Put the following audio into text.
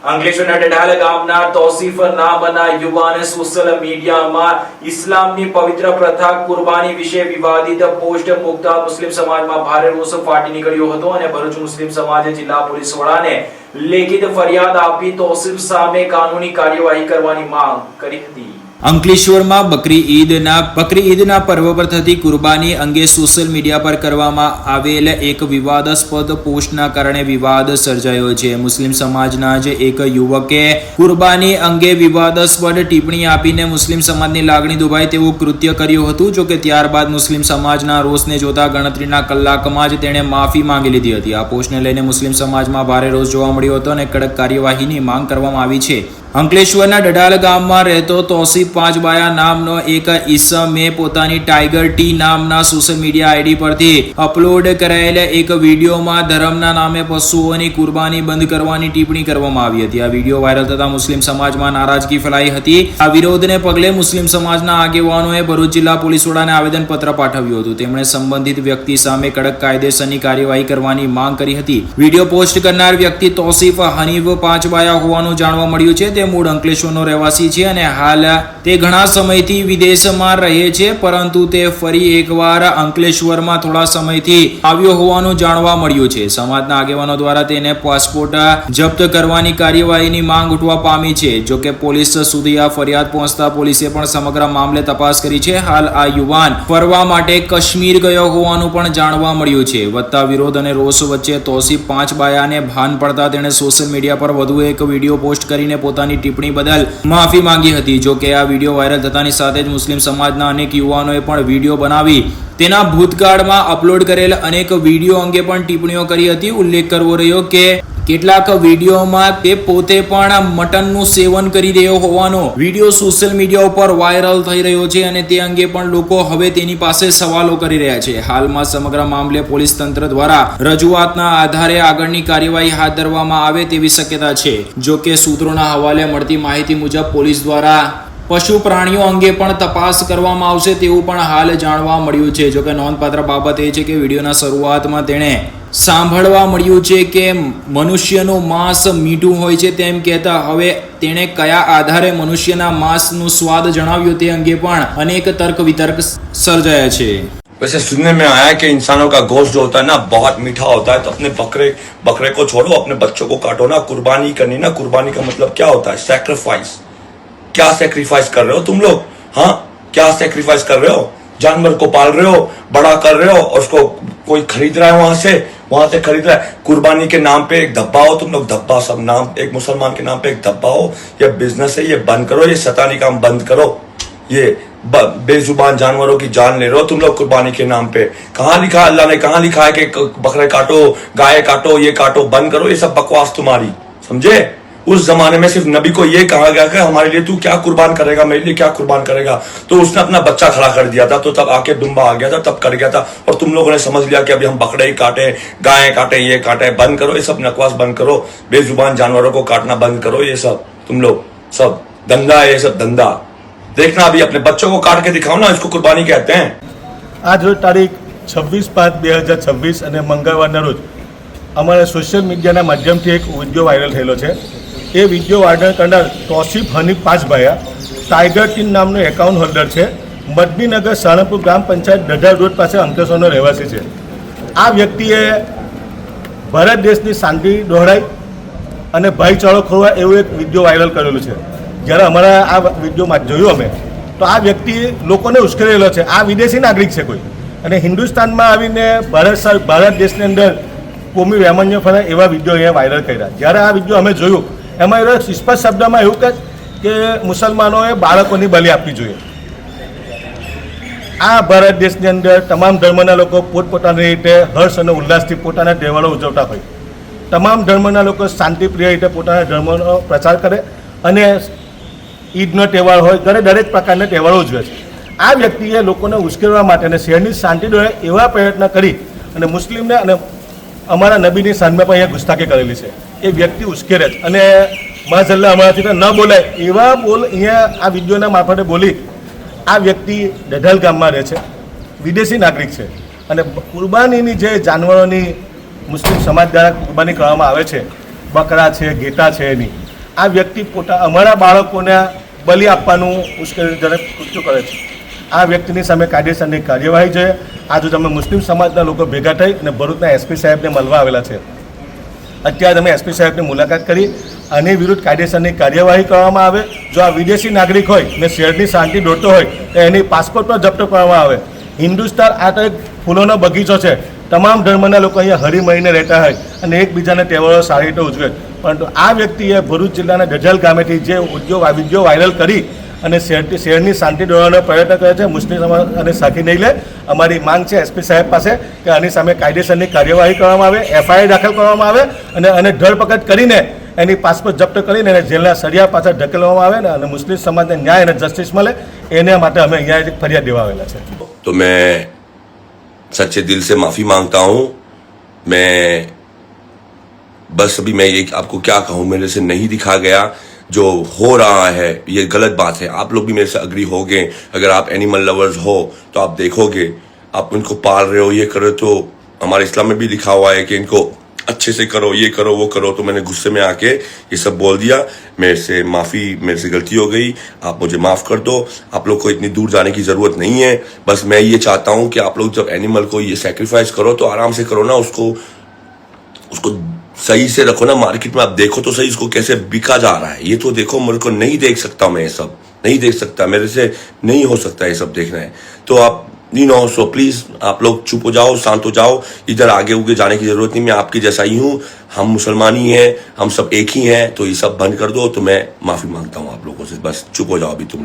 અંકલેશ્વરના ડઢાલ ગામના તોસીફ નામના યુવાને સોશિયલ મીડિયામાં ઇસ્લામની પવિત્ર પ્રથા કુરબાની વિશે વિવાદિત પોસ્ટ મૂકતા મુસ્લિમ સમાજમાં ભારે રોષ ફાટી નીકળ્યો હતો અને ભરૂચ મુસ્લિમ સમાજે જિલ્લા પોલીસ વડાને લેખિત ફરિયાદ આપી તોસીફ સામે કાનૂની કાર્યવાહી કરવાની માંગ કરી હતી। અંકલેશ્વરમાં બકરી ઈદના પર્વ પર થતી કુરબાની અંગે સોશિયલ મીડિયા પર કરવામાં આવેલ એક વિવાદાસ્પદ પોસ્ટના કારણે વિવાદ સર્જાયો છે। મુસ્લિમ સમાજના જ એક યુવકે કુરબાની અંગે વિવાદાસ્પદ ટિપ્પણી આપીને મુસ્લિમ સમાજની લાગણી દુભાય તેવું કૃત્ય કર્યું હતું। જો કે ત્યારબાદ મુસ્લિમ સમાજના રોષને જોતા ગણતરીના કલાકમાં જ તેણે માફી માંગી લીધી હતી। આ પોસ્ટને લઈને મુસ્લિમ સમાજમાં ભારે રોષ જોવા મળ્યો હતો અને કડક કાર્યવાહીની માંગ કરવામાં આવી છે। અંકલેશ્વરના ડઢાલ ગામમાં રહેતો તોસીફ પાંચબાયા નામનો એક ઈસમે પોતાની ટાઈગર ટી નામના સોશિયલ મીડિયા આઈડી પરથી અપલોડ કરાયેલા એક વિડીયોમાં ધર્મના નામે પશુઓની કુરબાની બંધ કરવાની ટિપ્પણી કરવામાં આવી હતી। આ વિડીયો વાયરલ થતા મુસ્લિમ સમાજમાં નારાજગી ફેલાઈ હતી। આ વિરોધને પગલે મુસ્લિમ સમાજના આગેવાનોએ ભરૂચ જિલ્લા પોલીસ વડાને આવેદનપત્ર પાઠવ્યું હતું। તેમણે સંબંધિત વ્યક્તિ સામે કડક કાયદેસરની કાર્યવાહી કરવાની માંગ કરી હતી। વિડીયો પોસ્ટ કરનાર વ્યક્તિ તોસીફ હનીફ પાંચબાયા હોવાનું જાણવા મળ્યું છે। તે મૂળ અંકલેશ્વરનો રહેવાસી છે અને હાલ તે ઘણા સમયથી વિદેશમાં રહે છે, પરંતુ તે ફરી એકવાર અંકલેશ્વરમાં થોડા સમયથી આવ્યો હોવાનું જાણવા મળ્યું છે। સમાજના આગેવાનો દ્વારા તેને પાસપોર્ટ જપ્ત કરવાની કાર્યવાહીની માંગ ઉઠવા પામી છે। જો કે પોલીસ સુધી આ ફરિયાદ પહોંચતા પોલીસે પણ સમગ્ર મામલે તપાસ કરી છે। હાલ આ યુવાન ફરવા માટે કાશ્મીર ગયો હોવાનું પણ જાણવા મળ્યું છે। વધતા વિરોધ અને રોષ વચ્ચે તોસીફ પાંચબાયાને ભાન પડતા તેણે સોશિયલ મીડિયા પર વધુ એક વિડીયો પોસ્ટ કરીને પોતાની ટિપ્પણી બદલ માફી માંગી હતી। જો કે આ વિડીયો વાયરલ થતાની સાથે જ મુસ્લિમ સમાજના અનેક યુવાનોએ પણ વિડીયો બનાવી તેના ભૂતકાળમાં અપલોડ કરેલ અનેક વિડીયો અંગે પણ ટિપ્પણીઓ કરી હતી। ઉલ્લેખ કરવો રહ્યો કે કેટલાક વિડીયોમાં તે પોતે પણ મટનનું સેવન કરી રહ્યો હોવાનો વિડીયો સોશિયલ મીડિયા ઉપર વાયરલ થઈ રહ્યો છે અને તે અંગે પણ લોકો હવે તેની પાસે સવાલો કરી રહ્યા છે। હાલમાં સમગ્ર મામલે પોલીસ તંત્ર દ્વારા રજૂઆતના આધારે આગળની કાર્યવાહી હાથ ધરવામાં આવે તેવી શક્યતા છે। જો કે સૂત્રોના હવાલે મળતી માહિતી મુજબ પોલીસ દ્વારા પશુ પ્રાણીઓ અંગે પણ તપાસ કરવામાં આવશે તેવું પણ હાલ જાણવા મળ્યું છે। જો કે નોંધપાત્ર બાબત એ છે કે વિડીયોના શરૂઆતમાં તેણે સાંભળવા મળ્યું છે કે મનુષ્યનું માંસ મીઠું હોય છે તેમ કહેતા હવે તેણે કયા આધારે મનુષ્યના માંસનું સ્વાદ જણાવ્યો તે અંગે પણ અનેક તર્ક વિતર્ક સર્જાયા છે। वैसे सुनने में आया है कि इंसानों का गोश्त जो होता है ना बहुत मीठा होता है, तो अपने बकरे को छोड़ो, अपने बच्चों को काटो ना। कुर्बानी करनी ना, कुर्बानी का मतलब क्या होता है? सैक्रिफाइस। क्या सैक्रिफाइस कर रहे हो तुम लोग? हाँ, क्या सैक्रिफाइस कर रहे हो? जानवर को पाल रहे हो, बड़ा कर रहे हो और उसको कोई खरीद रहा है, वहां से खरीद रहा है। कुर्बानी के नाम पे एक धब्बा हो तुम लोग, धब्बा सब नाम, एक मुसलमान के नाम पे एक धब्बा हो। ये बिजनेस है, ये बंद करो, ये शैतानी काम बंद करो। ये बेजुबान जानवरों की जान ले रहे हो तुम लोग कुर्बानी के नाम पे। कहाँ लिखा है? अल्लाह ने कहाँ लिखा है कि बकरे काटो, गाय काटो, ये काटो, बंद करो ये सब बकवास तुम्हारी, समझे? उस जमाने में सिर्फ नबी को ये कहा गया कि हमारे लिए तू क्या कुर्बान करेगा, मेरे लिए क्या कुर्बान करेगा, तो उसने अपना बच्चा खड़ा कर दिया था, तो तब आके दुम्बा आ गया था, तब कर गया था। और तुम लोगों ने समझ लिया कि अभी हम बकरे ही काटे, गाय काटे, ये काटे। बंद करो ये सब नकवास, बंद करो। बेजुबान जानवरों को काटना बंद करो। ये सब तुम लोग सब धंधा है, ये सब धंधा। देखना अभी अपने बच्चों को काट के दिखाओ ना, इसको कुर्बानी कहते हैं। आज रोज तारीख 26/5/2026 અને મંગળવારના રોજ અમારા સોશિયલ મીડિયાના માધ્યમથી એક વિડીયો વાયરલ થયેલો છે। એ વિડીયો વાયરલ કરનાર તોસીફ હનીફ પાંચબાયા ટાઈગર ટીમ નામનો એકાઉન્ટ હોલ્ડર છે। મદનીનગર સાળંગપુર ગ્રામ પંચાયત ડઢાલ રોડ પાસે અંકલેશ્વરનો રહેવાસી છે। આ વ્યક્તિએ ભારત દેશની શાંતિ દોહરાઈ અને ભાઈચારો ખોરવા એવું એક વિડીયો વાયરલ કરેલું છે। જ્યારે અમારા આ વિડીયોમાં જોયું અમે, તો આ વ્યક્તિ લોકોને ઉશ્કેરેલો છે। આ વિદેશી નાગરિક છે કોઈ, અને હિન્દુસ્તાનમાં આવીને ભારત દેશની અંદર કોમી વૈમનસ્ય ફેલાય એવા વિડીયો અહીંયા વાયરલ કર્યા। જ્યારે આ વિડીયો અમે જોયું, એમાં એનો સ્પષ્ટ શબ્દમાં એવું કહે કે મુસલમાનોએ બાળકોની બલિ આપવી જોઈએ। આ ભારત દેશની અંદર તમામ ધર્મના લોકો પોતપોતાની રીતે હર્ષ અને ઉલ્લાસથી પોતાના તહેવારો ઉજવતા હોય। તમામ ધર્મના લોકો શાંતિપ્રિય રીતે પોતાના ધર્મનો પ્રચાર કરે અને ઈદનો તહેવાર હોય, દરેક પ્રકારના તહેવારો ઉજવે છે। આ વ્યક્તિએ લોકોને ઉશ્કેરવા માટે અને શહેરની શાંતિ દોરે એવા પ્રયત્ન કરી અને મુસ્લિમને અને અમારા નબીની સામે પણ અહીંયા ગુસ્તાખી કરેલી છે। એ વ્યક્તિ ઉશ્કેરે છે અને માઝલ્લા અમારાથી ન બોલાય એવા બોલ અહીંયા આ વિડીયોના મારફતે બોલી આ વ્યક્તિ ડઢાલ ગામમાં રહે છે, વિદેશી નાગરિક છે અને કુરબાનીની જે જાનવરોની મુસ્લિમ સમાજ દ્વારા કુરબાની કરવામાં આવે છે, બકરા છે, ઘેટા છે, એની આ વ્યક્તિ અમારા બાળકોને બલિ આપવાનું ઉશ્કેરણીજનક કૃત્ય કરે છે. આ વ્યક્તિની સામે કાયદેસરની કાર્યવાહી છે. આજે અમે મુસ્લિમ સમાજના લોકો ભેગા થઈ અને ભરૂચના એસપી સાહેબને મળવા આવેલા છે. અત્યારે અમે એસપી સાહેબની મુલાકાત કરી. આની વિરુદ્ધ કાયદેસરની કાર્યવાહી કરવામાં આવે. જો આ વિદેશી નાગરિક હોય ને શહેરની શાંતિ દોડતો હોય તો એની પાસપોર્ટ પર જપ્ત કરવામાં આવે. હિન્દુસ્તાન આ તો એક ફૂલોનો બગીચો છે. તમામ ધર્મના લોકો અહીંયા હળી મળીને રહેતા હોય અને એકબીજાના તહેવારો સારી રીતે ઉજવે. પરંતુ આ વ્યક્તિએ ભરૂચ જિલ્લાના ગઝલ ગામેથી જે વિડીયો વાયરલ કરી અને શહેરની શાંતિ દોડવાનો પ્રયત્ન કરે છે. મુસ્લિમ સમાજ અને સાખી નહીં લે. અમારી માંગ છે એસપી સાહેબ પાસે કે આની સામે કાયદેસરની કાર્યવાહી કરવામાં આવે, એફઆઈઆર દાખલ કરવામાં આવે અને ધરપકડ કરીને એની પાસપોર્ટ જપ્ત કરીને એને જેલના સળિયા પાછળ ધકેલવામાં આવે ને અને મુસ્લિમ સમાજને ન્યાય અને જસ્ટિસ મળે એના માટે અમે અહીંયા એક ફરિયાદ દેવા આવેલા છે. तो मैं सच्चे दिल से माफ़ी मांगता हूँ. मैं बस अभी मैं ये आपको क्या कहूँ, मेरे से नहीं दिखा गया. जो हो रहा है ये गलत बात है. आप लोग भी मेरे से अग्री होंगे. अगर आप एनिमल लवर्स हो तो आप देखोगे, आप उनको पाल रहे हो, ये करो, तो हमारे इस्लाम में भी लिखा हुआ है कि इनको अच्छे से करो, ये करो, वो करो. तो मैंने गुस्से में आके ये सब बोल दिया. मेरे से गलती हो गई. आप मुझे माफ़ कर दो. आप लोग को इतनी दूर जाने की ज़रूरत नहीं है. बस मैं ये चाहता हूँ कि आप लोग जब एनिमल को ये सेक्रीफाइस करो तो आराम से करो ना. उसको सही से रखो ना. मार्केट में आप देखो तो सही इसको कैसे बिका जा रहा है. ये तो देखो, मेरे को नहीं देख सकता. मैं ये सब नहीं देख सकता. मेरे से नहीं हो सकता ये सब देखना है. तो आप सो प्लीज आप लोग चुप हो जाओ, शांत हो जाओ. इधर आगे उगे जाने की जरूरत नहीं. मैं आपकी जैसा ही हूँ. हम मुसलमान ही हैं, हम सब एक ही हैं. तो ये सब बंद कर दो. तो मैं माफी मांगता हूँ आप लोगों से. बस चुप हो जाओ अभी तुम लोग.